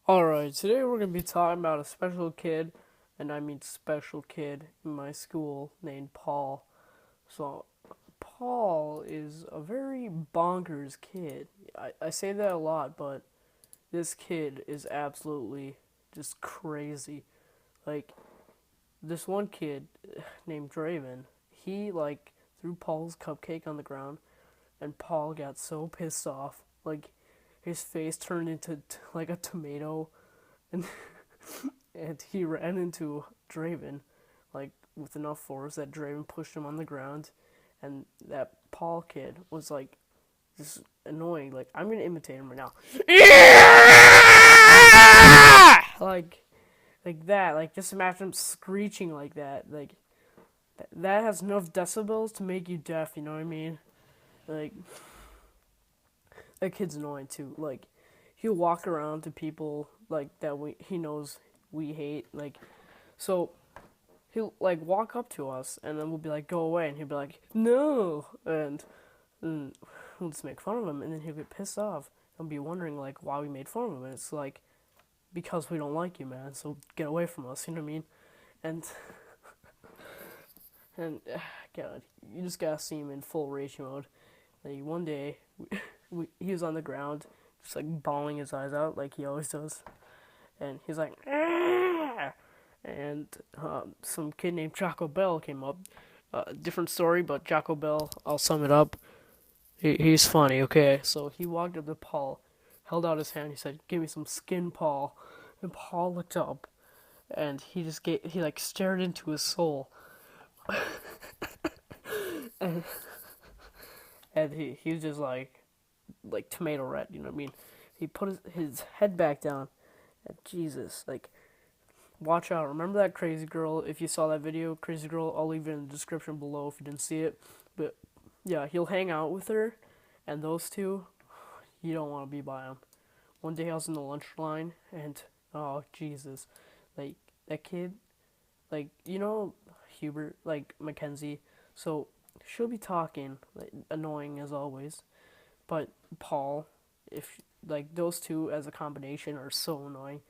Alright, today we're going to be talking about a special kid, and I mean special kid, in my school named Paul. So, Paul is a very bonkers kid. I say that a lot, but this kid is absolutely just crazy. Like, this one kid named Draven, he, threw Paul's cupcake on the ground, and Paul got so pissed off. Like, his face turned into, like, a tomato, and and he ran into Draven, like with enough force that Draven pushed him on the ground, and that Paul kid was like just annoying. Like I'm gonna imitate him right now, like like that. Like just imagine him screeching like that. Like that has enough decibels to make you deaf. You know what I mean? Like that kid's annoying too. Like he'll walk around to people like that he knows we hate. Like so he'll like walk up to us and then we'll be like go away and he'll be like no and we'll just make fun of him and then he'll get pissed off and be wondering like why we made fun of him and it's like because we don't like you, man, so get away from us, you know what I mean? And God, you just gotta see him in full rage mode. Like one day he was on the ground just like bawling his eyes out like he always does, and he's like ah! And some kid named Jocko Bell came up. Different story, but Jocko Bell, I'll sum it up. He's funny, okay? So he walked up to Paul, held out his hand, he said, "Give me some skin, Paul." And Paul looked up, and he like stared into his soul. and, and he was just like tomato red, you know what I mean? He put his head back down, and Jesus, like, watch out. Remember that crazy girl? If you saw that video, crazy girl, I'll leave it in the description below if you didn't see it. But yeah, he'll hang out with her, and those two, you don't want to be by them. One day I was in the lunch line, and oh Jesus, like that kid, like Hubert, like Mackenzie. So she'll be talking, like, annoying as always, but Paul, if like those two as a combination are so annoying.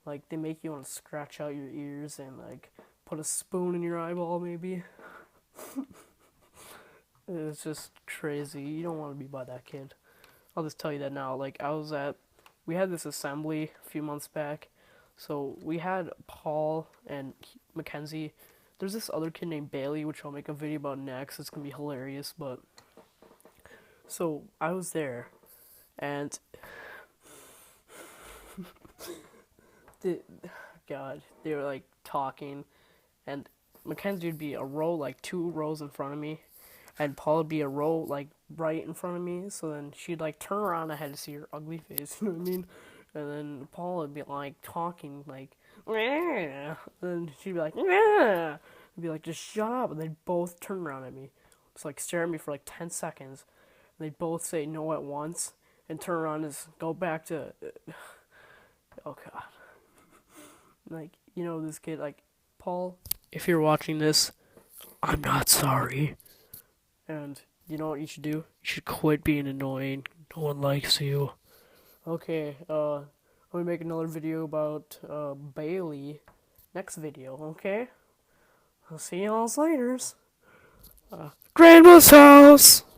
Like they make you want to scratch out your ears and like put a spoon in your eyeball maybe. It's just crazy. You don't want to be by that kid. I'll just tell you that now. Like we had this assembly a few months back. So we had Paul and Mackenzie. There's this other kid named Bailey, which I'll make a video about next. It's gonna be hilarious. But so I was there, and the God, they were like talking, and Mackenzie would be a row like 2 rows in front of me, and Paul would be a row like right in front of me. So then she'd like turn around. I had to see her ugly face. You know what I mean? And then Paul would be like talking like, "Yeah." And then she'd be like, "Yeah." I'd be like, "Just shut up." And they'd both turn around at me, just like stare at me for like 10 seconds. And they'd both say no at once and turn around and go back to, oh God, like this kid like Paul. If you're watching this, I'm not sorry. And you know what you should do? You should quit being annoying. No one likes you. Okay, I'm gonna make another video about Bailey next video, okay? I'll see y'all later. Grandma's house!